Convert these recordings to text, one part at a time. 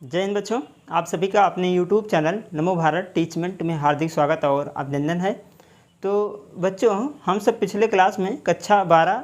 जय हिंद बच्चों, आप सभी का अपने YouTube चैनल नमो भारत टीचमेंट में हार्दिक स्वागत और अभिनंदन है। तो बच्चों, हम सब पिछले क्लास में कक्षा 12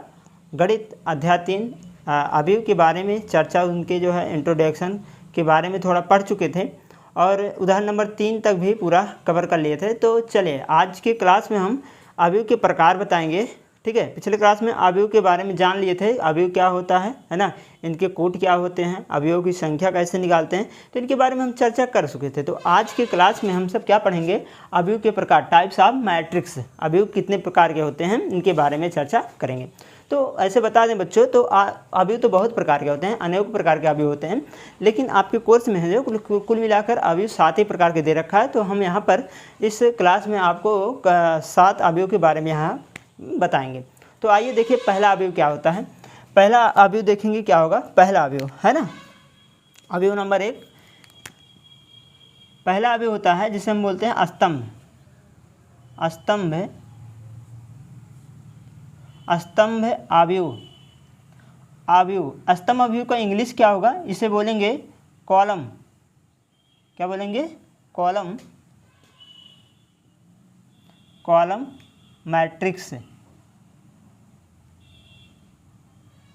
गणित अध्याय 3 अवयव के बारे में चर्चा, उनके जो है इंट्रोडक्शन के बारे में थोड़ा पढ़ चुके थे और उदाहरण नंबर 3 तक भी पूरा कवर कर लिए थे। तो चलिए आज के क्लास में हम अवयव के प्रकार बताएंगे। ठीक है, पिछले क्लास में अवयव के बारे में जान लिए थे, अवयव क्या होता है ना, इनके कोड क्या होते हैं, अवयव की संख्या कैसे निकालते हैं, तो इनके बारे में हम चर्चा कर चुके थे। तो आज के क्लास में हम सब क्या पढ़ेंगे, अवयव के प्रकार, टाइप्स ऑफ मैट्रिक्स, अवयव कितने प्रकार के होते हैं इनके बारे में चर्चा करेंगे। तो ऐसे बता दें बच्चों, तो अवयव तो बहुत प्रकार के होते हैं, अनेक प्रकार के अवयव होते हैं, लेकिन आपके कोर्स में है जो कुल मिलाकर अवयव 7 ही प्रकार के दे रखा है। तो हम यहाँ पर इस क्लास में आपको 7 अवयव के बारे में यहाँ बताएंगे। तो आइए देखिए पहला अवयव क्या होता है। पहला अवयव देखेंगे क्या होगा, पहला अवयव है ना, अवयव नंबर 1, पहला अवयव होता है जिसे हम बोलते हैं स्तंभ। स्तंभ स्तंभ अवयव, अवयव स्तंभ अवयव का इंग्लिश क्या होगा, इसे बोलेंगे कॉलम। क्या बोलेंगे, कॉलम, कॉलम मैट्रिक्स,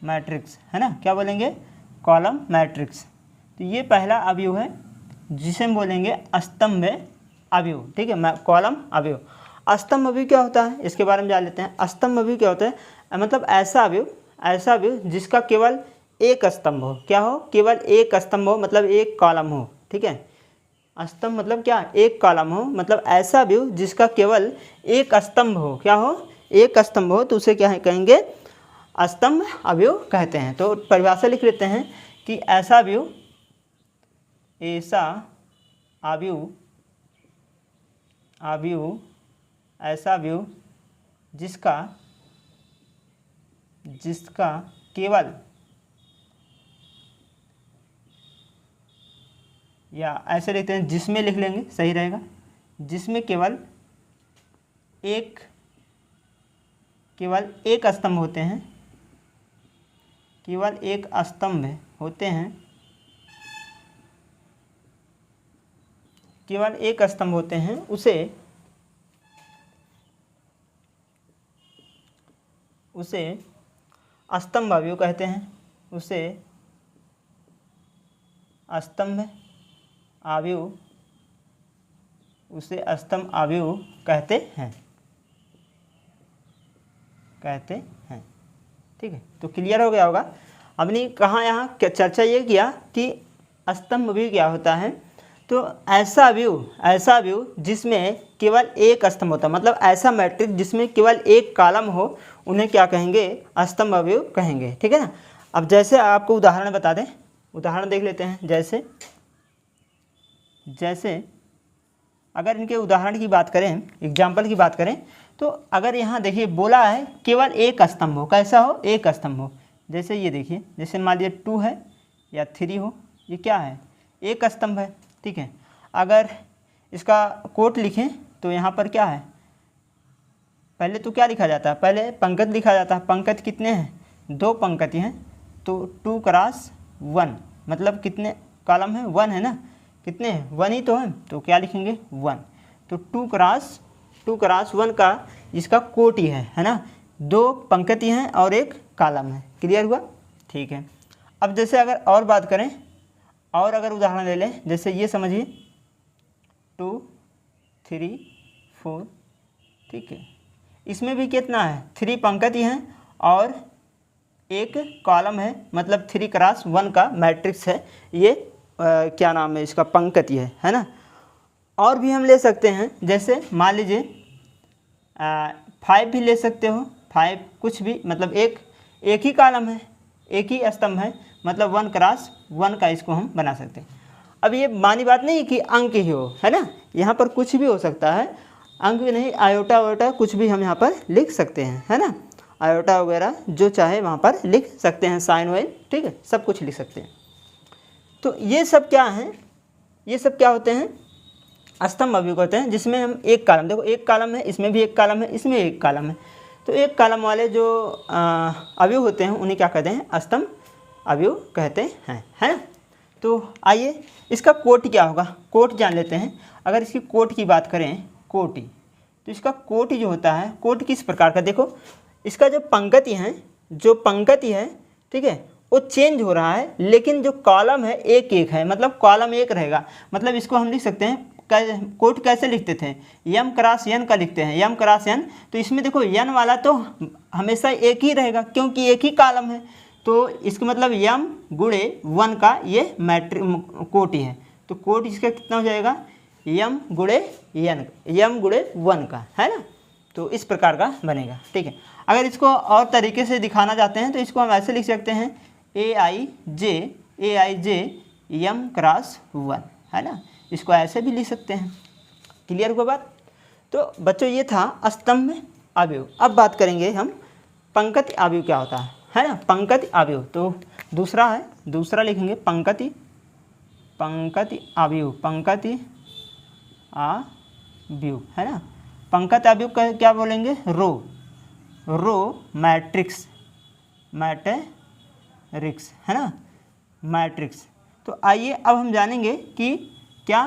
मैट्रिक्स है ना, क्या बोलेंगे, कॉलम मैट्रिक्स। तो ये पहला अवयव है जिसे हम बोलेंगे स्तंभ अवयव। ठीक है, कॉलम अवयव। स्तंभ अवयव क्या होता है इसके बारे में जान लेते हैं। स्तंभ अवयव क्या होता है, मतलब ऐसा अवयव जिसका केवल एक स्तंभ हो। क्या हो, केवल एक स्तंभ हो, मतलब एक कॉलम हो। ठीक है, स्तंभ मतलब क्या, एक कॉलम हो, मतलब ऐसा अवयव जिसका केवल एक स्तंभ हो। क्या हो, एक स्तंभ हो, तो उसे क्या है कहेंगे, स्तंभ अवयव कहते हैं। तो परिभाषा लिख लेते हैं कि ऐसा अवयव, ऐसा अवयव, अवयव ऐसा अवयव जिसका केवल, या ऐसे लिखते हैं जिसमें लिख लेंगे सही रहेगा, जिसमें केवल एक स्तंभ होते हैं, केवल एक स्तंभ होते हैं, केवल एक स्तंभ होते हैं, उसे स्तंभ अवयव कहते हैं। उसे स्तंभ अवयव, उसे स्तंभ अवयव कहते हैं। ठीक है, तो क्लियर हो गया होगा। हमने कहाँ यहाँ चर्चा ये किया कि स्तंभ अवयव क्या होता है। तो ऐसा अवयव जिसमें केवल एक स्तंभ होता है, मतलब ऐसा मैट्रिक्स जिसमें केवल एक कॉलम हो, उन्हें क्या कहेंगे, स्तंभ अवयव कहेंगे। ठीक है ना। अब जैसे आपको उदाहरण बता दें, उदाहरण देख लेते हैं। जैसे अगर इनके उदाहरण की बात करें, एग्जाम्पल की बात करें, तो अगर यहाँ देखिए बोला है केवल एक स्तंभ हो, कैसा हो, एक स्तंभ हो। जैसे ये देखिए, जैसे मान लीजिए 2 है या 3 हो, ये क्या है, एक स्तंभ है। ठीक है, अगर इसका कोट लिखें तो यहाँ पर क्या है, पहले तो क्या लिखा जाता है, पहले पंक्ति लिखा जाता है। पंक्ति कितने हैं, 2 पंक्ति हैं, तो 2 क्रॉस 1, मतलब कितने कॉलम है, 1 है ना, कितने हैं, 1 ही तो है, तो क्या लिखेंगे, 1। तो 2 क्रॉस 1 का इसका कोट ही है ना, 2 पंक्ति हैं और एक कॉलम है। क्लियर हुआ। ठीक है, अब जैसे अगर और बात करें, और अगर उदाहरण ले लें, जैसे ये समझिए 2 3 4। ठीक है, इसमें भी कितना है, 3 पंक्ति हैं और एक कॉलम है, मतलब 3 क्रॉस 1 का मैट्रिक्स है ये। क्या नाम है इसका, पंक्ति है ना। और भी हम ले सकते हैं, जैसे मान लीजिए 5 भी ले सकते हो, 5 कुछ भी, मतलब एक ही कॉलम है, एक ही स्तंभ है, मतलब 1 क्रॉस 1 का इसको हम बना सकते हैं। अब ये मानी बात नहीं कि अंक ही हो, है ना, यहाँ पर कुछ भी हो सकता है, अंक भी नहीं, आयोटा वायोटा कुछ भी हम यहाँ पर लिख सकते हैं, है ना, आयोटा वगैरह जो चाहे वहाँ पर लिख सकते हैं, साइन वाइन, ठीक है, सब कुछ लिख सकते हैं। तो ये सब क्या हैं, ये सब क्या होते हैं, स्तंभ अवयव कहते हैं जिसमें हम एक कॉलम, देखो एक कॉलम है, इसमें भी एक कॉलम है, इसमें एक कॉलम है, तो एक कॉलम वाले जो अवयव होते हैं उन्हें क्या कहते हैं, स्तंभ अवयव कहते हैं, है ना। तो आइए इसका कोटि क्या होगा, कोटि जान लेते हैं। अगर इसकी कोटि की बात करें, कोटि, तो इसका कोटि जो होता है, कोटि किस प्रकार का, देखो इसका जो पंक्ति है, जो पंक्ति है, ठीक है, वो चेंज हो रहा है, लेकिन जो कॉलम है एक एक है, मतलब कॉलम एक रहेगा। मतलब इसको हम लिख सकते हैं, कोट कैसे लिखते थे, यम क्रॉस एन का लिखते हैं, यम क्रॉस एन। तो इसमें देखो एन वाला तो हमेशा एक ही रहेगा क्योंकि एक ही कॉलम है, तो इसका मतलब यम गुणे 1 का ये मैट्रिक कोटि है। तो कोटि इसका कितना हो जाएगा, यम गुणे एन, यम गुणे 1 का, है ना। तो इस प्रकार का बनेगा, ठीक है। अगर इसको और तरीके से दिखाना चाहते हैं तो इसको हम ऐसे लिख सकते हैं, ए आई जे यम क्रॉस 1, है ना। इसको ऐसे भी लिख सकते हैं। क्लियर हुआ बात। तो बच्चों ये था स्तंभ अवयव। अब बात करेंगे हम पंक्ति अवयव क्या होता है ना। पंक्ति अवयव तो दूसरा है, दूसरा लिखेंगे पंक्ति अवयव, पंक्ति अवयव, है ना। पंक्ति अवयव का क्या बोलेंगे, रो मैट्रिक्स, है ना, मैट्रिक्स। तो आइए अब हम जानेंगे कि क्या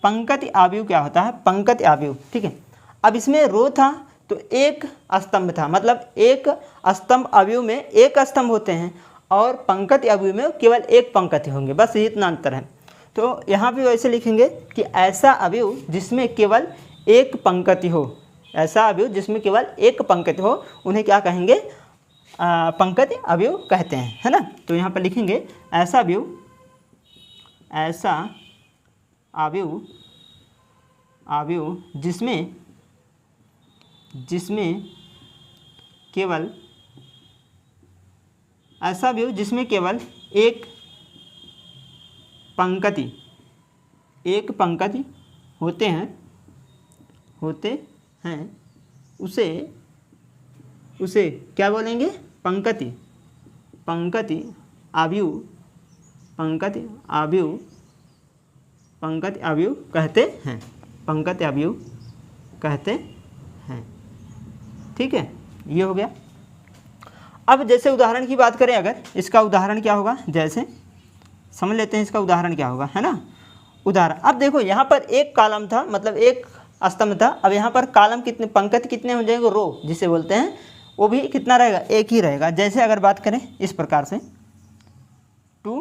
पंक्ति अवयव क्या होता है, पंक्ति अवयव, ठीक है। अब इसमें रो था तो एक स्तंभ था, मतलब एक स्तंभ अवयव में एक स्तंभ होते हैं और पंक्ति अवयव में केवल एक पंक्ति होंगे, बस इतना अंतर है। तो यहाँ पे वैसे लिखेंगे कि ऐसा अवयव जिसमें केवल एक पंक्ति हो, ऐसा अवयव जिसमें केवल एक पंक्ति हो उन्हें क्या कहेंगे, पंक्ति अवयव कहते हैं, है ना। तो यहाँ पर लिखेंगे ऐसा अवयव जिसमें केवल, ऐसा अवयव जिसमें केवल एक पंक्ति होते हैं उसे क्या बोलेंगे, पंक्ति अवयव कहते हैं, पंक्ति अवयव कहते हैं, ठीक है। ये हो गया। अब जैसे उदाहरण की बात करें, अगर इसका उदाहरण क्या होगा, जैसे समझ लेते हैं इसका उदाहरण क्या होगा, है ना। उदाहरण, अब देखो यहाँ पर एक कॉलम था, मतलब एक स्तंभ था। अब यहाँ पर कॉलम कितने, पंक्ति कितने हो जाएंगे, रो जिसे बोलते हैं, वो भी कितना रहेगा, एक ही रहेगा। जैसे अगर बात करें इस प्रकार से 2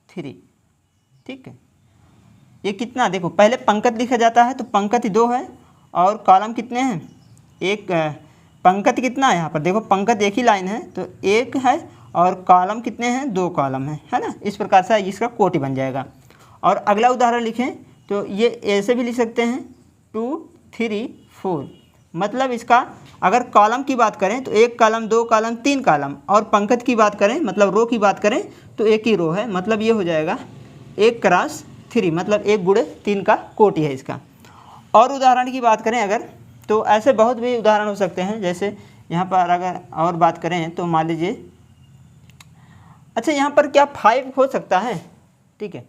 3, ठीक है। ये कितना, देखो पहले पंक्ति लिखा जाता है तो पंक्ति 2 है और कॉलम कितने हैं, एक। पंक्ति कितना है यहाँ पर, देखो पंक्ति एक ही लाइन है तो एक है और कॉलम कितने हैं, 2 कॉलम है ना। इस प्रकार से इसका कोटि बन जाएगा। और अगला उदाहरण लिखें तो ये ऐसे भी लिख सकते हैं 2 3 4, मतलब इसका अगर कॉलम की बात करें तो एक कॉलम, 2 कॉलम, 3 कॉलम, और पंक्ति की बात करें मतलब रो की बात करें तो एक ही रो है, मतलब ये हो जाएगा 1 क्रॉस 3, मतलब 1 गुणे 3 का कोटि है इसका। और उदाहरण की बात करें अगर, तो ऐसे बहुत भी उदाहरण हो सकते हैं। जैसे यहाँ पर अगर और बात करें तो मान लीजिए, अच्छा यहाँ पर क्या 5 हो सकता है, ठीक है।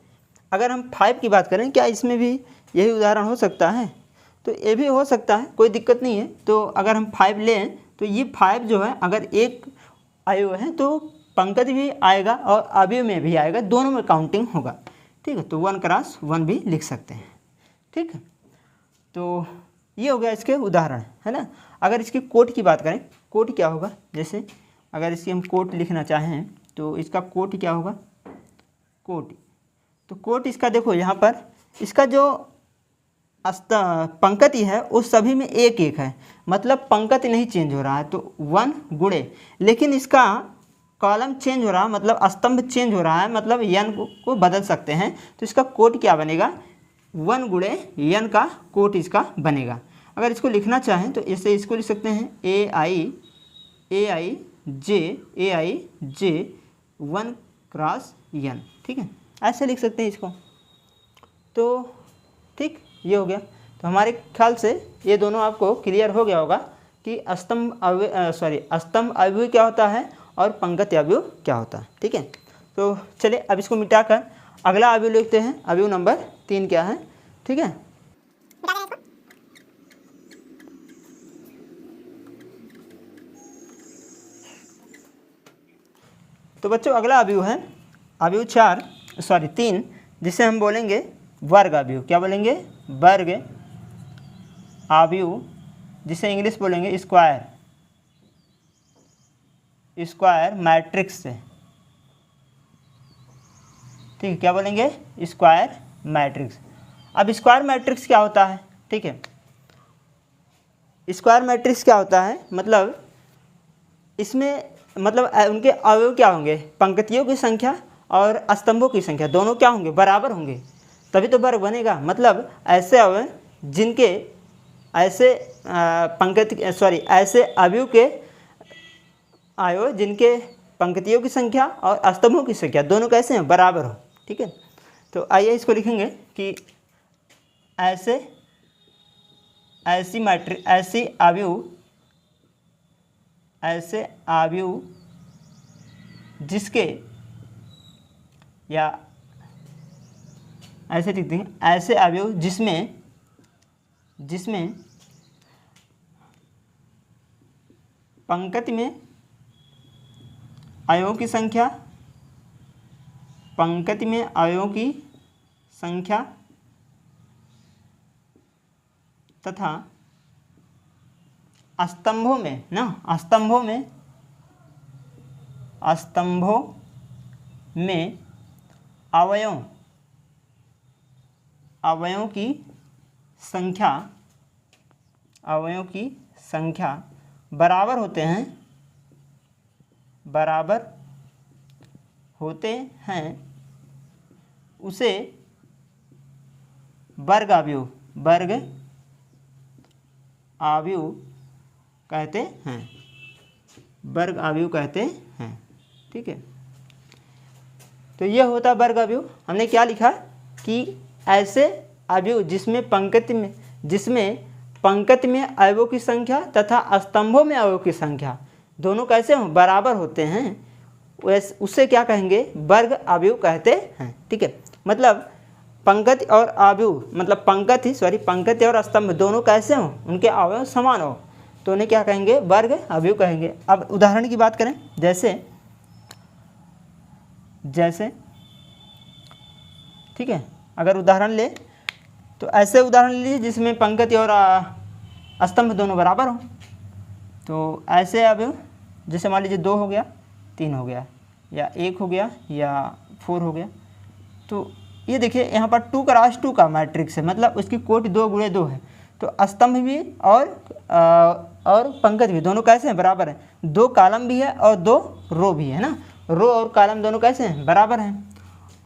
अगर हम 5 की बात करें, क्या इसमें भी यही उदाहरण हो सकता है, तो ये भी हो सकता है, कोई दिक्कत नहीं है। तो अगर हम 5 लें तो ये 5 जो है अगर एक अवयव है तो पंक्ति भी आएगा और अवयव में भी आएगा, दोनों में काउंटिंग होगा, ठीक है। तो 1 क्रॉस 1 भी लिख सकते हैं, ठीक है। तो ये हो गया इसके उदाहरण, है ना। अगर इसकी कोट की बात करें, कोट क्या होगा, जैसे अगर इसकी हम कोट लिखना चाहें तो इसका कोट क्या होगा, कोट। तो कोट इसका देखो यहाँ पर इसका जो पंक्ति है उस सभी में एक एक है, मतलब पंक्ति नहीं चेंज हो रहा है तो 1 गुणे, लेकिन इसका कॉलम चेंज हो रहा है, मतलब स्तंभ चेंज हो रहा है, मतलब n को बदल सकते हैं। तो इसका कोट क्या बनेगा, 1 गुणे n का कोट इसका बनेगा। अगर इसको लिखना चाहें तो इससे इसको लिख सकते हैं ए आई जे 1 क्रॉस n, ठीक है, ऐसे लिख सकते हैं इसको। तो ठीक, ये हो गया। तो हमारे ख्याल से ये दोनों आपको क्लियर हो गया होगा कि स्तंभ अवयव क्या होता है और पंक्ति अवयव क्या होता है, ठीक है। तो चलिए अब इसको मिटाकर अगला अवयव लिखते हैं। अवयव नंबर 3 क्या है, ठीक है। तो बच्चों अगला अवयव है अवयव 3, जिसे हम बोलेंगे वर्ग अवयव। क्या बोलेंगे? वर्ग अवयव, जिसे इंग्लिश बोलेंगे स्क्वायर मैट्रिक्स से। ठीक है, क्या बोलेंगे? Square matrix. अब स्क्वायर मैट्रिक्स क्या होता है? ठीक है, स्क्वायर मैट्रिक्स क्या होता है, मतलब इसमें मतलब उनके अवयव क्या होंगे? पंक्तियों की संख्या और स्तंभों की संख्या दोनों क्या होंगे? बराबर होंगे, तभी तो वर्ग बनेगा। मतलब ऐसे अवयव जिनके ऐसे ऐसे अवयव के अवयव जिनके पंक्तियों की संख्या और स्तंभों की संख्या दोनों कैसे हैं? बराबर हो। ठीक है, तो आइए इसको लिखेंगे कि ऐसे अवयव जिसके, या ऐसे लिखते हैं, ऐसे अवयव जिसमें पंक्ति में अवयवों की संख्या तथा स्तंभों में अवयवों की संख्या बराबर होते हैं उसे वर्ग अवयव कहते हैं। वर्ग अवयव कहते हैं। ठीक है, तो यह होता वर्ग अवयव। हमने क्या लिखा कि ऐसे अवयव जिसमें पंक्ति में अवयवों की संख्या तथा स्तंभों में अवयवों की संख्या दोनों कैसे हो? बराबर होते हैं, उससे क्या कहेंगे? वर्ग अवयव कहते हैं। ठीक है, मतलब पंक्ति और अवयव, मतलब पंक्ति और स्तंभ दोनों कैसे हो? उनके अवयव समान हो, तो उन्हें क्या कहेंगे? वर्ग अवयव कहेंगे। अब उदाहरण की बात करें, जैसे ठीक है, अगर उदाहरण ले तो ऐसे उदाहरण लीजिए जिसमें पंक्ति और स्तंभ दोनों बराबर हो। तो ऐसे अवयव जैसे मान लीजिए 2 हो गया, 3 हो गया, या 1 हो गया, या 4 हो गया। तो ये देखिए यहाँ पर 2 क्रॉस 2 का मैट्रिक्स है, मतलब उसकी कोटि 2 गुणे 2 है। तो स्तंभ भी और पंक्ति भी दोनों कैसे हैं? बराबर हैं। 2 कॉलम भी है और 2 रो भी है ना, रो और कॉलम दोनों कैसे हैं? बराबर हैं।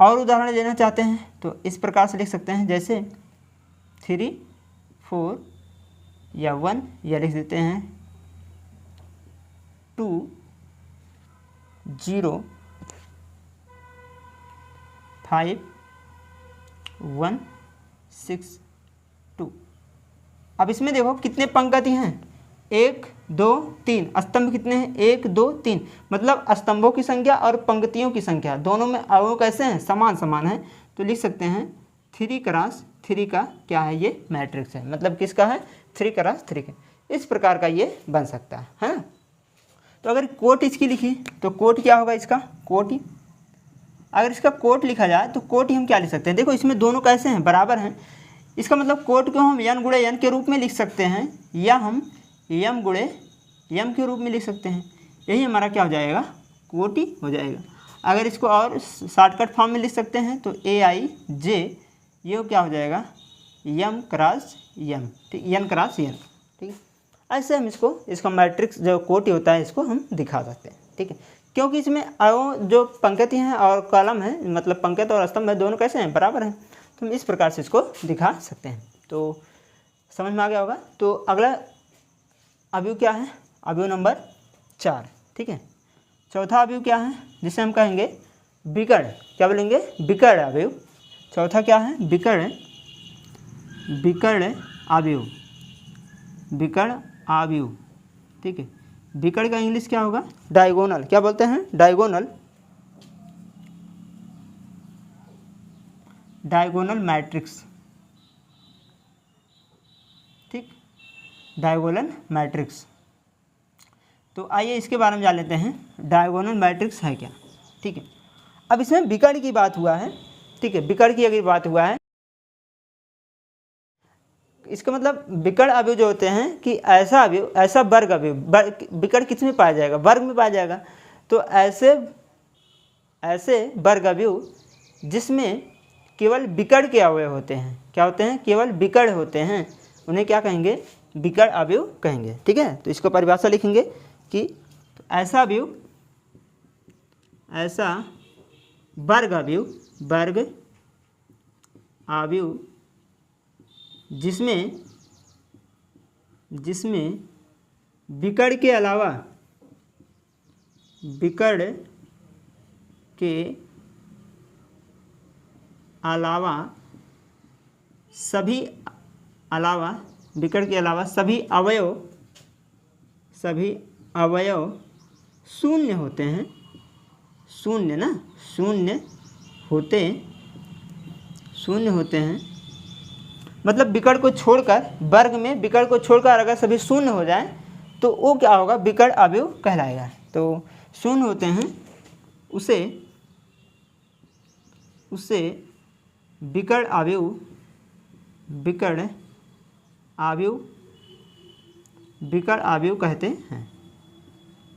और उदाहरण लेना चाहते हैं तो इस प्रकार से लिख सकते हैं, जैसे 3, 4 या 1, या लिख देते हैं 2, 0, 5, 1, 6, 2। अब इसमें देखो कितने पंक्ति हैं? 1, 2, 3। स्तंभ कितने हैं? 1, 2, 3। मतलब स्तंभों की संख्या और पंक्तियों की संख्या दोनों में अवयव कैसे हैं? समान है। तो लिख सकते हैं 3 क्रॉस 3 का क्या है? ये मैट्रिक्स है। मतलब किसका है? 3 क्रॉस 3 का। इस प्रकार का ये बन सकता है ना। तो अगर कोट इसकी लिखी तो कोट क्या होगा इसका? कोटि। अगर इसका कोट लिखा जाए तो कोटि हम क्या लिख सकते हैं? देखो इसमें दोनों कैसे हैं? बराबर हैं। इसका मतलब कोट को हम n गुणे n के रूप में लिख सकते हैं, या हम m गुणे m के रूप में लिख सकते हैं। यही हमारा क्या हो जाएगा? कोटि हो जाएगा। अगर इसको और शॉर्टकट फॉर्म में लिख सकते हैं तो aij, ये क्या हो जाएगा? m cross m। ठीक, n क्रॉस n। ठीक है, ऐसे हम इसका मैट्रिक्स जो कोटि होता है इसको हम दिखा सकते हैं। ठीक है, क्योंकि इसमें अवयव जो पंक्ति हैं और कॉलम है, मतलब पंक्ति और स्तंभ है, दोनों कैसे हैं? बराबर हैं। तो हम इस प्रकार से इसको दिखा सकते हैं। तो समझ में आ गया होगा। तो अगला अवयव क्या है? अवयव नंबर 4। ठीक है, चौथा अवयव क्या है? जिसे हम कहेंगे विकर्ण। क्या बोलेंगे? विकर्ण अवयव। चौथा क्या है? विकर्ण अवयव। विकर्ण अवयव। ठीक है, विकर्ण का इंग्लिश क्या होगा? डायगोनल। क्या बोलते हैं? Diagonal matrix. ठीक, डायगोनल मैट्रिक्स। तो आइए इसके बारे में जान लेते हैं, डायगोनल मैट्रिक्स है क्या। ठीक है। अब इसमें विकर्ण की बात हुआ है, ठीक है, विकर्ण की अगर बात हुआ है, इसका मतलब विकर्ण अवयव जो होते हैं कि ऐसा अवयव, ऐसा वर्ग अवयव, विकर्ण किस में पाया जाएगा, वर्ग में पाया जाएगा। तो ऐसे वर्ग अवयव जिसमें केवल विकर्ण के अवयव होते हैं, क्या होते हैं, केवल विकर्ण होते हैं, उन्हें क्या कहेंगे, विकर्ण अवयव कहेंगे। ठीक है, तो इसको परिभाषा लिखेंगे कि ऐसा अवयव, ऐसा वर्ग अवयव, वर्ग अवयव जिसमें विकर्ण के अलावा, विकर्ण के अलावा सभी, विकर्ण के अलावा सभी अवयव शून्य होते हैं, शून्य ना, शून्य होते हैं। मतलब विकर्ण को छोड़कर, वर्ग में विकर्ण को छोड़कर अगर सभी शून्य हो जाए तो वो क्या होगा, विकर्ण अवयव कहलाएगा। तो शून्य होते हैं उसे विकर्ण अवयव कहते हैं।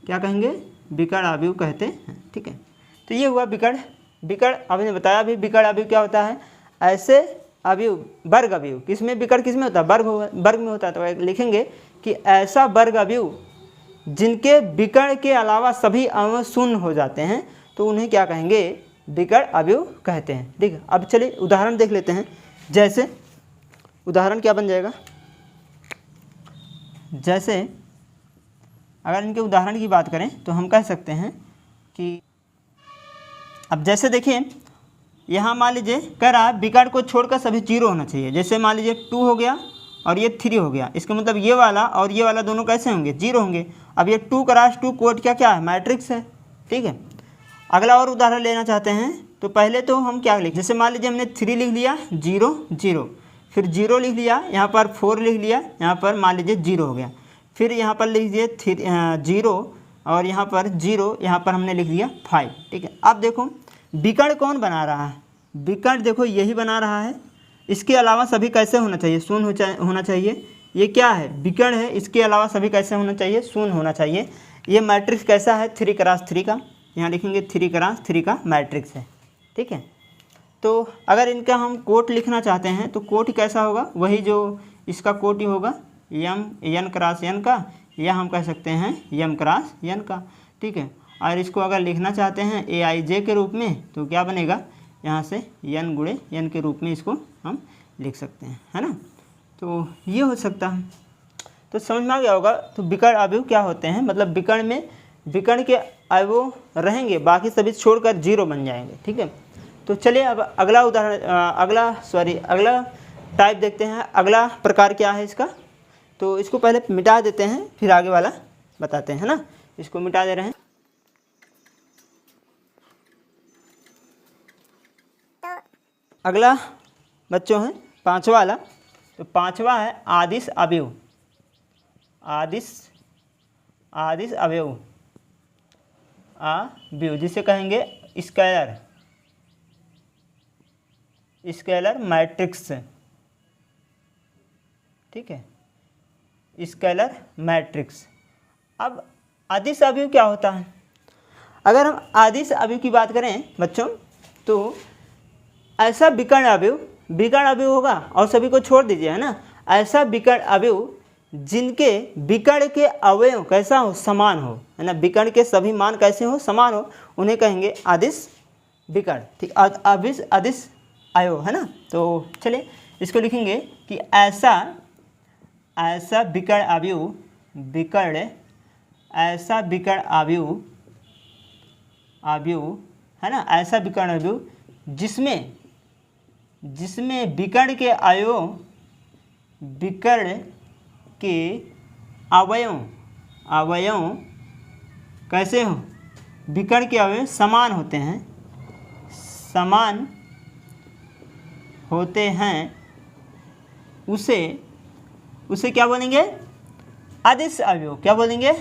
क्या कहेंगे, विकर्ण अवयव कहते हैं। ठीक है, तो ये हुआ विकर्ण। आपने बताया भी विकर्ण अवयव क्या होता है, ऐसे अवयव, वर्ग अवयव, किसमें विकर्ण किसमें होता है, वर्ग में होता है। तो लिखेंगे कि ऐसा वर्ग अवयव जिनके विकर्ण के अलावा सभी अवयव शून्य हो जाते हैं तो उन्हें क्या कहेंगे, विकर्ण अवयव कहते हैं। ठीक है, अब चलिए उदाहरण देख लेते हैं। जैसे उदाहरण क्या बन जाएगा, जैसे अगर इनके उदाहरण की बात करें तो हम कह सकते हैं कि अब जैसे देखिए यहाँ मान लीजिए कह रहा है विकर्ण को छोड़कर सभी जीरो होना चाहिए। जैसे मान लीजिए 2 हो गया और ये 3 हो गया, इसका मतलब ये वाला और ये वाला दोनों कैसे होंगे, जीरो होंगे। अब ये 2 क्रॉस 2 कोड क्या है, मैट्रिक्स है। ठीक है, अगला और उदाहरण लेना चाहते हैं तो पहले तो हम क्या लिख, जैसे मान लीजिए हमने 3 लिख लिया, 0 0, फिर 0 लिख लिया, यहाँ पर 4 लिख लिया, यहाँ पर मान लीजिए 0 हो गया, फिर यहाँ पर लिख दिए 0 और यहाँ पर 0, यहाँ पर हमने लिख दिया 5। ठीक है, अब देखो विकर्ण कौन बना रहा है, विकर्ण देखो यही बना रहा है। इसके अलावा सभी कैसे होना चाहिए, शून्य होना चाहिए। ये क्या है, विकर्ण है, इसके अलावा सभी कैसे होना चाहिए, शून्य होना चाहिए। ये मैट्रिक्स कैसा है, 3 क्रॉस 3 का, यहाँ लिखेंगे 3 क्रॉस 3 का मैट्रिक्स है। ठीक है, तो अगर इनका हम कोट लिखना चाहते हैं तो कोट कैसा होगा, वही जो इसका कोट ही होगा, एन क्रॉस एन का, या हम कह सकते हैं एम क्रॉस एन का। ठीक है, और इसको अगर लिखना चाहते हैं AIJ के रूप में तो क्या बनेगा, यहाँ से n गुणे n के रूप में इसको हम लिख सकते हैं, है ना। तो ये हो सकता है, तो समझ में आ गया होगा। तो विकर्ण अवयव क्या होते हैं, मतलब विकर्ण में विकर्ण के अवयव रहेंगे, बाकी सभी छोड़कर जीरो बन जाएंगे। ठीक है, तो चलिए अब अगला उदाहरण, अगला टाइप देखते हैं। अगला प्रकार क्या है इसका, तो इसको पहले मिटा देते हैं फिर आगे वाला बताते हैं, है ना। इसको मिटा दे रहे हैं। अगला बच्चों है 5वां वाला, तो 5वां है आदिश अवयव। आदिश अवयव जिसे कहेंगे स्केलर मैट्रिक्स। ठीक है, स्केलर मैट्रिक्स। अब आदिश अवयव क्या होता है, अगर हम आदिश अवयव की बात करें बच्चों तो ऐसा विकर्ण अवयव होगा, और सभी को छोड़ दीजिए, है ना। ऐसा विकर्ण अवयव जिनके विकर्ण के अवयव कैसा हो, समान हो, है ना। विकर्ण के सभी मान कैसे हो, समान हो, उन्हें कहेंगे आदिश विकर्ण। ठीक, आदिश अवयव, है ना। तो चलिए इसको लिखेंगे कि ऐसा विकर्ण अवयव, ऐसा विकर्ण अवयव, है ना, ऐसा विकर्ण अवयव जिसमें विकर्ण के अवयव कैसे हो, विकर्ण के अवयव समान होते हैं, उसे क्या बोलेंगे, आदिश अवयव। क्या बोलेंगे,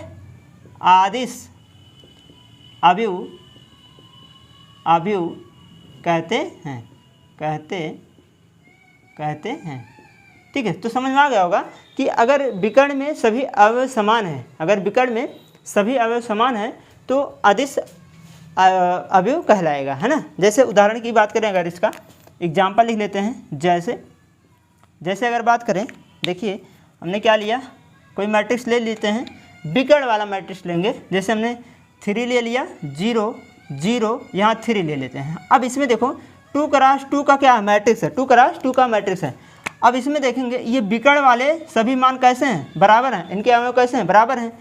आदिश अवयव अवयव कहते हैं, कहते हैं। ठीक है, तो समझ में आ गया होगा कि अगर विकर्ण में सभी अवयव समान हैं, अगर विकर्ण में सभी अवयव समान हैं तो अदिश अवयव कहलाएगा, है ना। जैसे उदाहरण की बात करें, अगर इसका एग्जाम्पल लिख लेते हैं। जैसे अगर बात करें, देखिए हमने क्या लिया, कोई मैट्रिक्स ले लेते हैं, विकर्ण वाला मैट्रिक्स लेंगे। जैसे हमने 3 ले लिया, 0 0, यहाँ 3 ले लेते हैं। अब इसमें देखो 2 क्रॉस 2 का क्या मैट्रिक्स है, 2 क्रॉस 2 का मैट्रिक्स है। अब इसमें देखेंगे ये विकर्ण वाले सभी मान कैसे हैं, बराबर हैं, इनके अवयव कैसे हैं, बराबर हैं।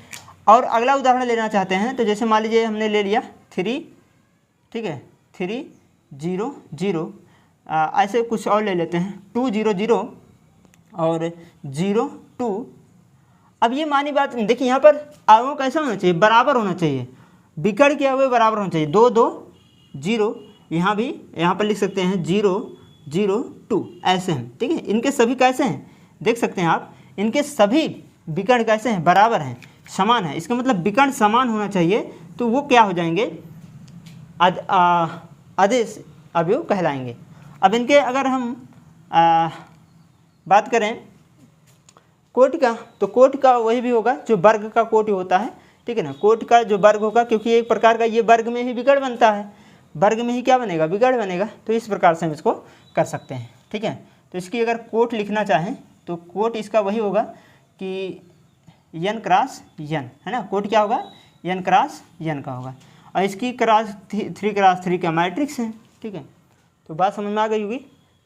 और अगला उदाहरण लेना चाहते हैं तो जैसे मान लीजिए हमने ले लिया 3, ठीक है, 3 0 0, ऐसे कुछ और ले लेते हैं, 2 0 0 और 0 2। अब ये मानी बात, देखिए यहाँ पर अवयव कैसा होना चाहिए, बराबर होना चाहिए, विकर्ण के अवयव बराबर होना चाहिए, 2 2 0, यहाँ भी यहाँ पर लिख सकते हैं 0 0 2, ऐसे हैं। ठीक है, इनके सभी कैसे हैं, देख सकते हैं आप, इनके सभी विकर्ण कैसे हैं, बराबर हैं, समान है। इसका मतलब विकर्ण समान होना चाहिए, तो वो क्या हो जाएंगे, अदिश अवयव कहलाएंगे। अब इनके अगर हम बात करें कोटि का, तो कोटि का वही भी होगा जो वर्ग का कोटि होता है। ठीक है ना, कोटि का जो वर्ग होगा, क्योंकि एक प्रकार का ये वर्ग में ही विकर्ण बनता है, वर्ग में ही क्या बनेगा, विकर्ण बनेगा। तो इस प्रकार से हम इसको कर सकते हैं। ठीक है, तो इसकी अगर कोट लिखना चाहें तो कोट इसका वही होगा कि n क्रॉस n, है ना। कोट क्या होगा, n क्रॉस n का होगा, और इसकी क्रॉस 3 क्रॉस 3 का मैट्रिक्स है। ठीक है, तो बात समझ में आ गई होगी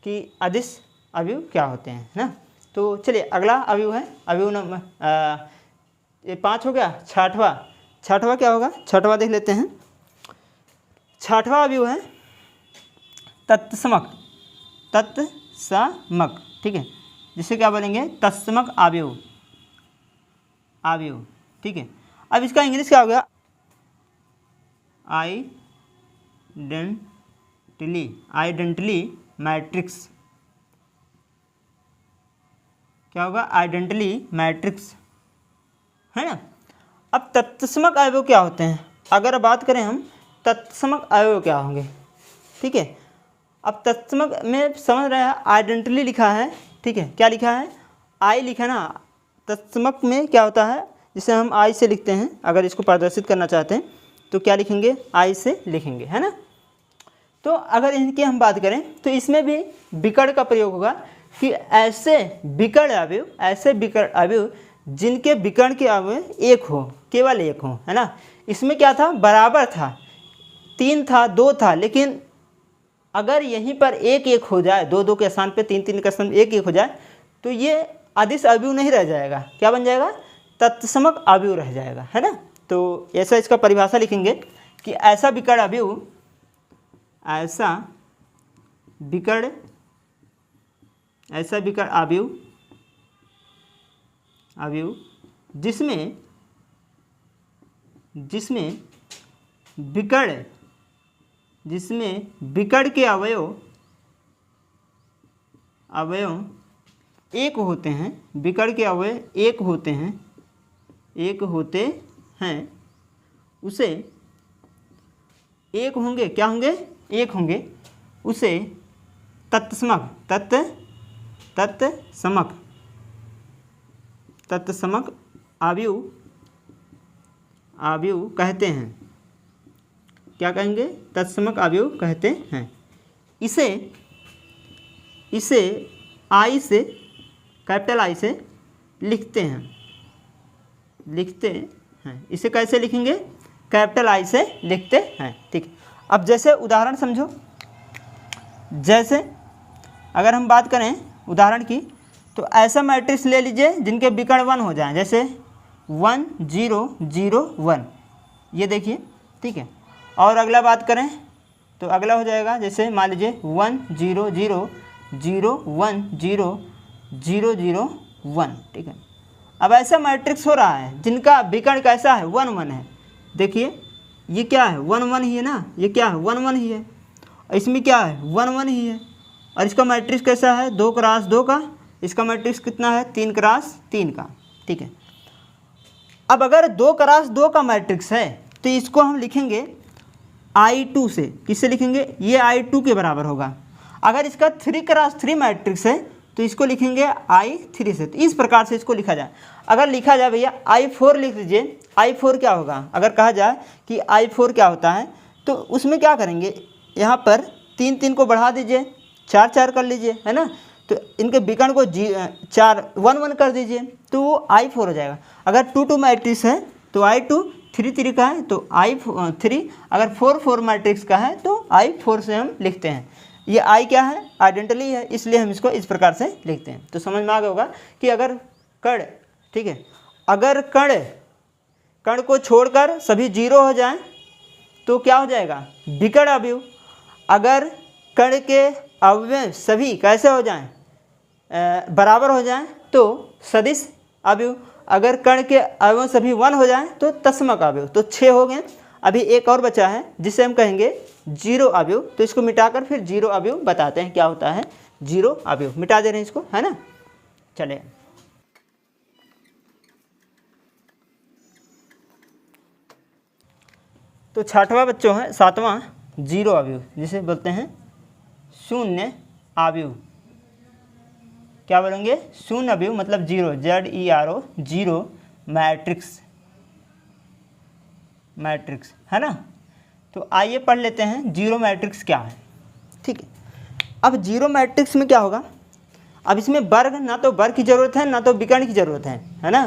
कि अदिश अवयव क्या होते हैं, है ना। तो चलिए अगला अवयव है, अवयव नंबर ये 5 हो गया। छठवां क्या होगा, छठवां देख लेते हैं। छठवां अवयव है तत्समक, ठीक है, जिसे क्या बोलेंगे, तत्समक अवयव। ठीक है, अब इसका इंग्लिश क्या हो गया, आइडेंटिटी मैट्रिक्स। क्या होगा, आइडेंटिटी मैट्रिक्स, है ना। अब तत्समक अवयव क्या होते हैं, अगर बात करें हम तत्समक अवयव क्या होंगे। ठीक है, अब तत्समक में समझ रहे हैं, आइडेंटिटी लिखा है, ठीक है, क्या लिखा है, आई लिखा है ना। तत्समक में क्या होता है, जिसे हम आई से लिखते हैं, अगर इसको प्रदर्शित करना चाहते हैं तो क्या लिखेंगे, आई से लिखेंगे, है ना। तो अगर इनकी हम बात करें तो इसमें भी विकर्ण का प्रयोग होगा कि ऐसे विकर्ण अवयव जिनके विकर्ण के अवयव एक हो, केवल एक हो, है ना। इसमें क्या था, बराबर था, 3 था 2 था, लेकिन अगर यहीं पर 1 1 हो जाए, 2 2 के स्थान पे 3 3 के स्थान पे 1 1 हो जाए, तो ये अदिश अवयव नहीं रह जाएगा, क्या बन जाएगा, तत्समक अवयव रह जाएगा, है ना। तो ऐसा इसका परिभाषा लिखेंगे कि ऐसा विकर्ण अवयव जिसमें विकर्ण के अवयव एक होते हैं, विकर्ण के अवयव एक होते हैं, उसे एक होंगे, क्या होंगे, एक होंगे, उसे तत्समक अवयव कहते हैं। क्या कहेंगे, तत्समक अवयव कहते हैं। इसे आई से, कैपिटल आई से लिखते हैं। इसे कैसे लिखेंगे, कैपिटल आई से लिखते हैं। ठीक है, अब जैसे उदाहरण समझो, जैसे अगर हम बात करें उदाहरण की, तो ऐसा मैट्रिक्स ले लीजिए जिनके विकर्ण 1 हो जाएं, जैसे 1 0 0 1, ये देखिए। ठीक है, और अगला बात करें तो अगला हो जाएगा, जैसे मान लीजिए 1 0 0 0 1 0 0 0 1। ठीक है, अब ऐसा मैट्रिक्स हो रहा है जिनका विकर्ण कैसा है, 1 1 है। देखिए ये क्या है, 1 1 ही है ना, ये क्या है, 1 1 ही है, इसमें क्या है, 1 1 ही है। और इसका मैट्रिक्स कैसा है, 2 क्रॉस 2 का, इसका मैट्रिक्स कितना है, 3 क्रॉस 3 का। ठीक है, अब अगर 2 क्रॉस 2 का मैट्रिक्स है तो इसको हम लिखेंगे I2 से, किससे लिखेंगे, ये I2 के बराबर होगा। अगर इसका 3x3 मैट्रिक्स है तो इसको लिखेंगे I3 से। तो इस प्रकार से इसको लिखा जाए। अगर लिखा जाए भैया I4 लिख लीजिए, I4 क्या होगा, अगर कहा जाए कि I4 क्या होता है तो उसमें क्या करेंगे, यहाँ पर 3 3 को बढ़ा दीजिए, 4 4 कर लीजिए, है ना। तो इनके विकर्ण को 4 1 1 कर दीजिए तो वो I4 हो जाएगा। अगर 2 2 मैट्रिक्स है तो I2, 3 3 का है तो I3, अगर 4 4 मैट्रिक्स का है तो I4 से हम लिखते हैं। ये I क्या है, आइडेंटिटी है, इसलिए हम इसको इस प्रकार से लिखते हैं। तो समझ में आ गया होगा कि अगर कण, ठीक है, अगर कण को छोड़कर सभी 0 हो जाएं तो क्या हो जाएगा, विकर्ण अवयव। अगर कण के अवयव सभी कैसे हो जाएं, बराबर हो जाएं तो सदिश अवयव। अगर कण के अवयव सभी 1 हो जाएं तो तत्समक अवयव। तो 6 हो गए। अभी एक और बचा है जिसे हम कहेंगे 0 अवयव। तो इसको मिटाकर फिर 0 अवयव बताते हैं क्या होता है 0 अवयव। मिटा दे रहे हैं इसको, है ना। चले, तो 6वां बच्चों है 7वां 0 अवयव, जिसे बोलते हैं शून्य अवयव। क्या बोलेंगे, शून्य अवयव मतलब 0, ZERO, 0 मैट्रिक्स, है ना। तो आइए पढ़ लेते हैं 0 मैट्रिक्स क्या है, ठीक है। अब 0 मैट्रिक्स में क्या होगा, अब इसमें वर्ग, ना तो वर्ग की ज़रूरत है ना तो विकर्ण की ज़रूरत है ना,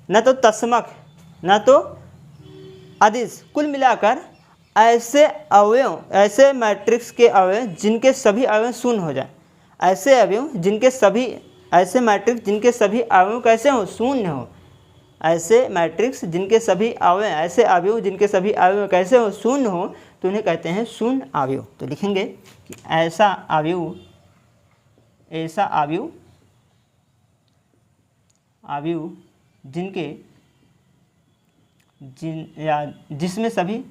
ना तो तत्समक ना तो अदिश। कुल मिलाकर ऐसे अवयव, ऐसे मैट्रिक्स के अवयव जिनके सभी अवयव शून्य हो जाए, ऐसे अवयव जिनके सभी, ऐसे मैट्रिक्स जिनके सभी अवयव कैसे हो, शून्य हो। ऐसे मैट्रिक्स जिनके सभी अवयव, ऐसे अवयव जिनके सभी अवयव कैसे हो, शून्य हो, तो उन्हें कहते हैं शून्य अवयव। तो लिखेंगे कि ऐसा अवयव जिनके जिसमें सभी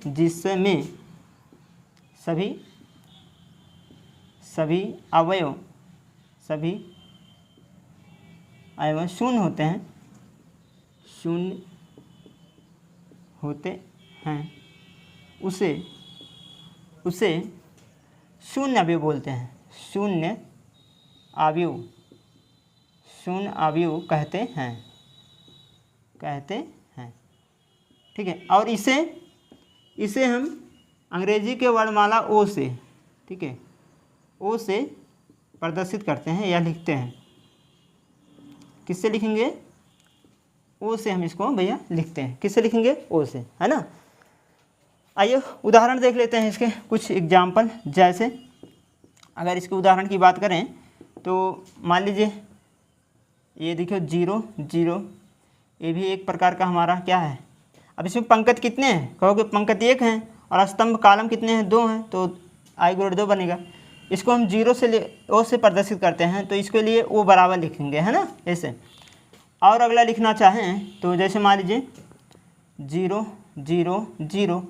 अवयव शून्य होते हैं, उसे शून्य अवयव बोलते हैं। शून्य अवयव कहते हैं, ठीक है। और इसे हम अंग्रेजी के वर्णमाला ओ से, ठीक है, ओ से प्रदर्शित करते हैं या लिखते हैं। किससे लिखेंगे, ओ से हम इसको भैया लिखते हैं। किससे लिखेंगे, ओ से, है ना। आइए उदाहरण देख लेते हैं इसके कुछ एग्जाम्पल। जैसे अगर इसके उदाहरण की बात करें तो मान लीजिए ये देखिए 0 0, ये भी एक प्रकार का हमारा क्या है। अब इसमें पंक्ति कितने हैं, कहोगे पंक्ति 1 है और स्तंभ कालम कितने हैं, 2 हैं, तो I/2 बनेगा। इसको हम 0 से ओ से प्रदर्शित करते हैं, तो इसके लिए ओ बराबर लिखेंगे, है ना, ऐसे। और अगला लिखना चाहें तो जैसे मान लीजिए 0 0 0,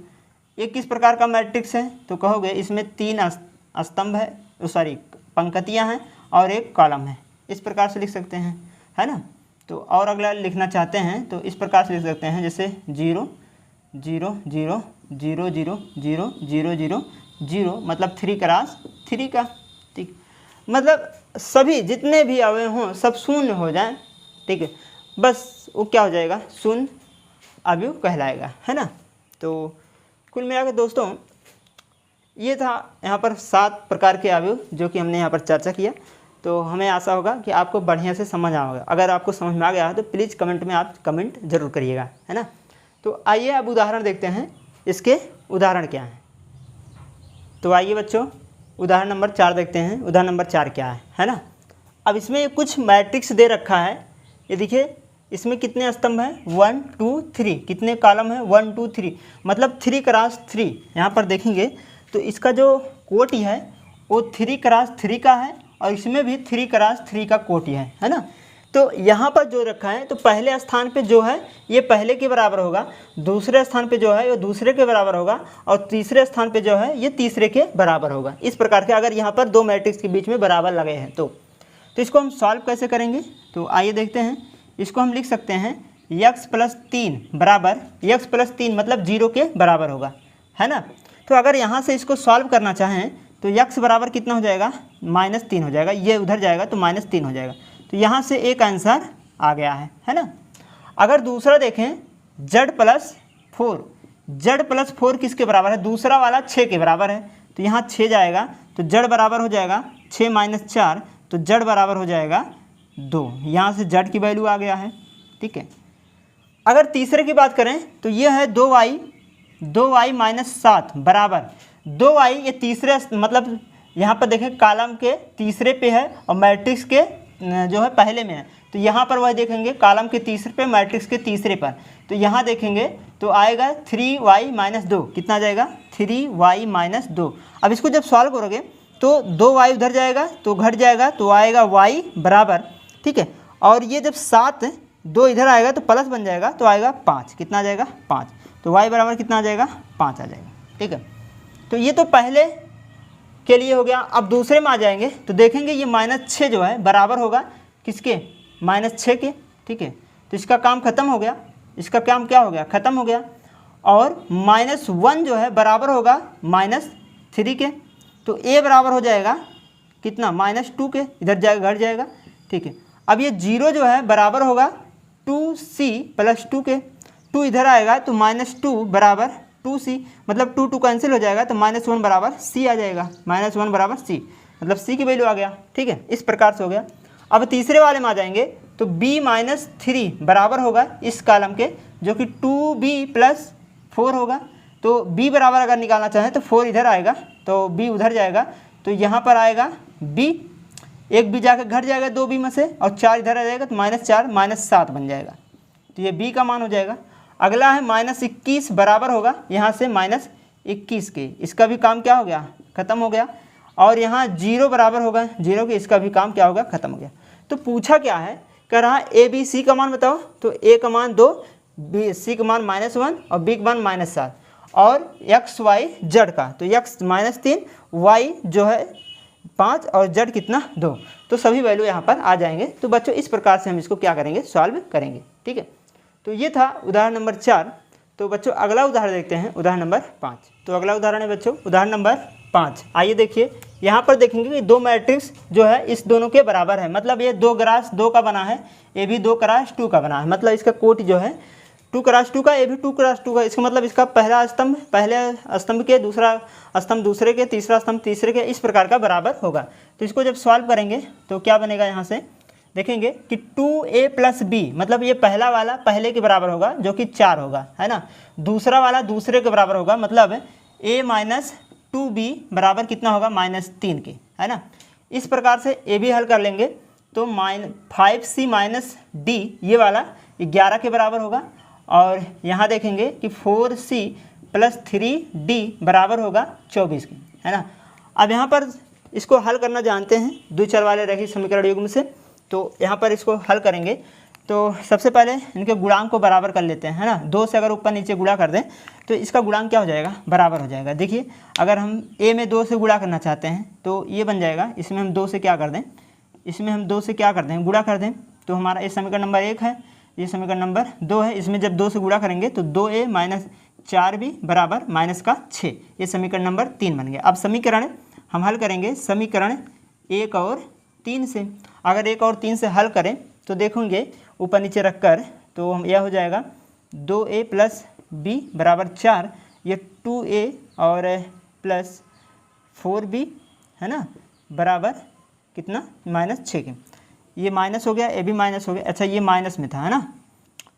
ये किस प्रकार का मैट्रिक्स है, तो कहोगे इसमें 3 स्तंभ है, सॉरी पंक्तियां हैं और एक कॉलम है। इस प्रकार से लिख सकते हैं, है ना। तो और अगला लिखना चाहते हैं तो इस प्रकार से लिख सकते हैं, जैसे 0 0 0 0 0 0 0 0 0 मतलब 3x3 का, ठीक। मतलब सभी जितने भी अवयव हों सब शून्य हो जाएं, ठीक है, बस वो क्या हो जाएगा, शून्य अवयव कहलाएगा, है ना। तो कुल मिलाकर दोस्तों ये था यहाँ पर 7 प्रकार के अवयव जो कि हमने यहाँ पर चर्चा किया। तो हमें आशा होगा कि आपको बढ़िया से समझ आएगा। अगर आपको समझ में आ गया है तो प्लीज़ कमेंट में आप कमेंट जरूर करिएगा, है ना। तो आइए अब उदाहरण देखते हैं, इसके उदाहरण क्या हैं। तो आइए बच्चों उदाहरण नंबर 4 देखते हैं। उदाहरण नंबर 4 क्या है ना। अब इसमें कुछ मैट्रिक्स दे रखा है, ये देखिए इसमें कितने स्तंभ हैं, 1 2 3, कितने कॉलम हैं, 1 2 3, मतलब 3x3। यहाँ पर देखेंगे तो इसका जो कोटि है वो 3x3 का है और इसमें भी 3x3 का कोटि है ना। तो यहाँ पर जो रखा है तो पहले स्थान पे जो है ये पहले के बराबर होगा, दूसरे स्थान पे जो है ये दूसरे के बराबर होगा और तीसरे स्थान पे जो है ये तीसरे के बराबर होगा। इस प्रकार के अगर यहाँ पर 2 मैट्रिक्स के बीच में बराबर लगे हैं तो इसको हम सॉल्व कैसे करेंगे, तो आइए देखते हैं। इसको हम लिख सकते हैं x + 3 बराबर, x + 3 मतलब 0 के बराबर होगा, है ना। तो अगर यहाँ से इसको सॉल्व करना चाहें तो x बराबर कितना हो जाएगा, -3 हो जाएगा, ये उधर जाएगा तो -3 हो जाएगा। तो यहाँ से एक आंसर आ गया है ना। अगर दूसरा देखें z+4 किसके बराबर है, दूसरा वाला 6 के बराबर है, तो यहाँ 6 जाएगा तो z बराबर हो जाएगा 6 - 4, तो z बराबर हो जाएगा 2। यहाँ से z की वैल्यू आ गया है, ठीक है। अगर तीसरे की बात करें तो ये है 2y - 7 बराबर 2y, ये तीसरे मतलब यहाँ पर देखें कॉलम के तीसरे पे है और मैट्रिक्स के जो है पहले में है, तो यहाँ पर वह देखेंगे कॉलम के तीसरे पे मैट्रिक्स के तीसरे पर, तो यहाँ देखेंगे तो आएगा 3y - 2, कितना जाएगा 3y - 2। अब इसको जब सॉल्व करोगे तो 2y उधर जाएगा तो घट जाएगा तो आएगा y बराबर, ठीक है। और ये जब 7 2 इधर आएगा तो प्लस बन जाएगा तो आएगा 5, कितना आ जाएगा 5, तो y बराबर कितना आ जाएगा 5 आ जाएगा, ठीक है। तो ये तो पहले के लिए हो गया। अब दूसरे में आ जाएंगे तो देखेंगे ये -6 जो है बराबर होगा किसके, -6 के, ठीक है। तो इसका काम खत्म हो गया, इसका काम क्या हो गया, खत्म हो गया। और -1 जो है बराबर होगा -3 के, तो a बराबर हो जाएगा कितना, -2 के, इधर जाएगा घट जाएगा, ठीक है। अब ये 0 जो है बराबर होगा 2c + 2 के, 2 इधर आएगा तो -2 बराबर 2c, मतलब 2 कैंसिल हो जाएगा तो -1 बराबर c आ जाएगा, -1 बराबर c, मतलब c की वैल्यू आ गया, ठीक है। इस प्रकार से हो गया। अब तीसरे वाले में आ जाएंगे तो b - 3 बराबर होगा इस कॉलम के जो कि 2b + 4 होगा, तो b बराबर अगर निकालना चाहें तो 4 इधर आएगा तो b उधर जाएगा, तो यहाँ पर आएगा b, एक b जाकर घट जाएगा 2b में से, और 4 इधर आ जाएगा तो -4 - 7 बन जाएगा, तो ये b का मान हो जाएगा। अगला है -21 बराबर होगा यहाँ से -21 के, इसका भी काम क्या हो गया, ख़त्म हो गया। और यहाँ 0 बराबर होगा 0 के, इसका भी काम क्या होगा, ख़त्म हो गया। तो पूछा क्या है, कह रहा a b c का मान बताओ, तो a का मान 2, b c का मान -1 और b का मान -7, और x y z का, तो x -3 y जो है 5 और z कितना 2, तो सभी वैल्यू यहाँ पर आ जाएंगे। तो बच्चों इस प्रकार से हम इसको क्या करेंगे, सॉल्व करेंगे, ठीक है। तो ये था उदाहरण नंबर 4। तो बच्चों अगला उदाहरण देखते हैं, उदाहरण नंबर 5। तो अगला उदाहरण है बच्चों उदाहरण नंबर 5। आइए देखिए, यहाँ पर देखेंगे कि 2 मैट्रिक्स जो है इस दोनों के बराबर है, मतलब ये 2 × 2 का बना है, ये भी 2 × 2 का बना है, मतलब इसका कोट जो है 2 × 2 का, ये भी 2 × 2 का। इसका मतलब इसका पहला स्तंभ पहले स्तंभ के, दूसरा स्तंभ दूसरे के, तीसरा स्तंभ तीसरे के, इस प्रकार का बराबर होगा। तो इसको जब सॉल्व करेंगे तो क्या बनेगा, यहाँ से देखेंगे कि 2a + b, मतलब ये पहला वाला पहले के बराबर होगा जो कि 4 होगा, है ना। दूसरा वाला दूसरे के बराबर होगा, मतलब a - 2b बराबर कितना होगा, -3 के, है ना। इस प्रकार से a भी हल कर लेंगे तो 5c - d ये वाला 11 के बराबर होगा। और यहाँ देखेंगे कि 4c + 3d बराबर होगा 24 के, है ना। अब यहाँ पर इसको हल करना जानते हैं द्विचर वाले रैखिक समीकरण युग्म से, तो यहाँ पर इसको हल करेंगे तो सबसे पहले इनके गुणांक को बराबर कर लेते हैं, है ना। 2 से अगर ऊपर नीचे गुणा कर दें तो इसका गुणांक क्या हो जाएगा, बराबर हो जाएगा। देखिए अगर हम a में 2 से गुणा करना चाहते हैं तो ये बन जाएगा, इसमें हम 2 से क्या कर दें, इसमें हम 2 से क्या कर दें, गुणा कर दें, तो हमारा ये समीकरण नंबर 1 है, ये समीकरण नंबर 2 है। इसमें जब 2 से गुणा करेंगे तो 2a - 4b बराबर -6, ये समीकरण नंबर 3 बन गया। अब समीकरण हम हल करेंगे समीकरण 1 और 3 से। अगर 1 और 3 से हल करें तो देखेंगे ऊपर नीचे रख कर, तो हम यह हो जाएगा 2a + b बराबर 4, ये 2a और प्लस 4b, है ना, बराबर कितना, -6 के। ये माइनस हो गया, ये भी माइनस हो गया, अच्छा ये माइनस में था, है ना,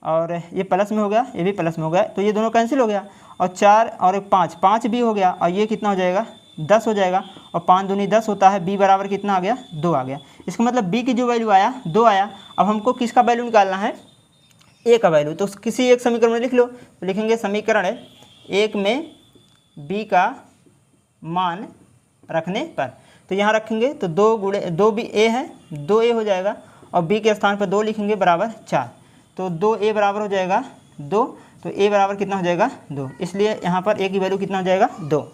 और ये प्लस में हो गया, ये भी प्लस में हो गया, तो ये दोनों कैंसिल हो गया। और 4 और 5 भी हो गया, और ये कितना हो जाएगा, 10 हो जाएगा, और 5 दूनी 10 होता है, b बराबर कितना आ गया, 2 आ गया। इसका मतलब b की जो वैल्यू आया 2 आया। अब हमको किसका वैल्यू निकालना है, a का वैल्यू, तो किसी एक समीकरण में लिख लो, तो लिखेंगे समीकरण 1 में b का मान रखने पर, तो यहाँ रखेंगे तो 2b a है, 2a हो जाएगा, और b के स्थान पर 2 लिखेंगे बराबर 4, तो 2a बराबर हो जाएगा 2, तो a बराबर कितना हो जाएगा 2, इसलिए यहाँ पर a की वैल्यू कितना हो जाएगा 2।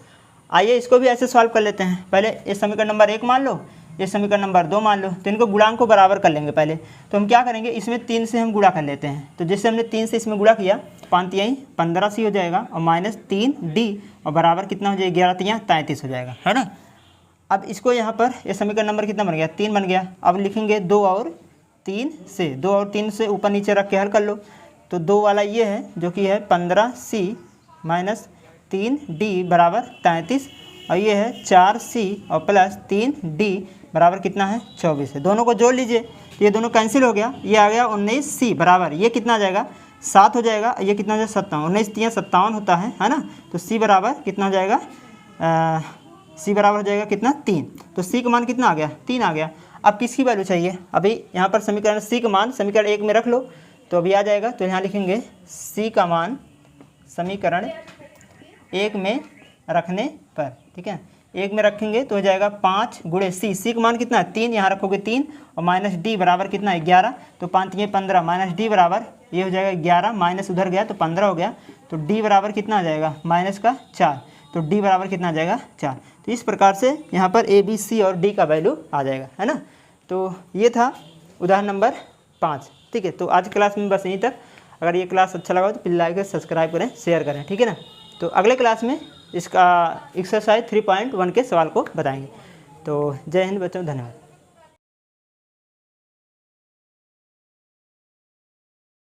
आइए इसको भी ऐसे सॉल्व कर लेते हैं। पहले इस समीकरण नंबर 1 मान लो, ये समीकरण नंबर 2 मान लो। तो इनको गुणांक को बराबर कर लेंगे पहले। तो हम क्या करेंगे, इसमें 3 से हम गुणा कर लेते हैं। तो जैसे हमने 3 से इसमें गुणा किया, 5 यहीं 15C हो जाएगा और माइनस 3D और बराबर कितना हो जाएगा, 11 तियाँ 33 हो जाएगा, है ना। अब इसको यहाँ पर ये समीकरण नंबर कितना बन गया, 3 बन गया। अब लिखेंगे 2 और 3 से, 2 और 3 से ऊपर नीचे रख के हल कर लो। तो 2 वाला ये है जो कि है 15C माइनस 3D बराबर 33 और ये है 4C और प्लस 3D बराबर कितना है, 24 है। दोनों को जोड़ लीजिए तो ये दोनों कैंसिल हो गया, ये आ गया 19C बराबर ये कितना आ जाएगा, 7 हो जाएगा। ये कितना हो जाएगा, 57, 19 तियाँ 57 होता है ना। तो C बराबर कितना हो जाएगा, C बराबर हो जाएगा कितना, 3। तो C का मान कितना आ गया, 3 आ गया। अब किसकी वैल्यू चाहिए, अभी यहाँ पर समीकरण C का मान समीकरण 1 में रख लो तो अभी आ जाएगा। तो यहाँ लिखेंगे C का मान समीकरण 1 में रखने पर, ठीक है, 1 में रखेंगे तो हो जाएगा 5 गुणे C का मान कितना है, 3, यहाँ रखोगे 3 और माइनस D बराबर कितना है, 11। तो 5 ये 15 माइनस D बराबर ये हो जाएगा 11, माइनस उधर गया तो 15 हो गया। तो D बराबर कितना आ जाएगा, माइनस का 4। तो D बराबर कितना आ जाएगा, 4। तो इस प्रकार से यहाँ पर A, B, C और D का वैल्यू आ जाएगा, है ना। तो ये था उदाहरण नंबर 5, ठीक है। तो आज क्लास में बस यहीं तक। अगर ये क्लास अच्छा लगा तो प्लीज़ लाइक करें, सब्सक्राइब करें, शेयर करें, ठीक है ना। तो अगले क्लास में इसका एक्सरसाइज 3.1 के सवाल को बताएंगे। तो जय हिंद बच्चों, धन्यवाद।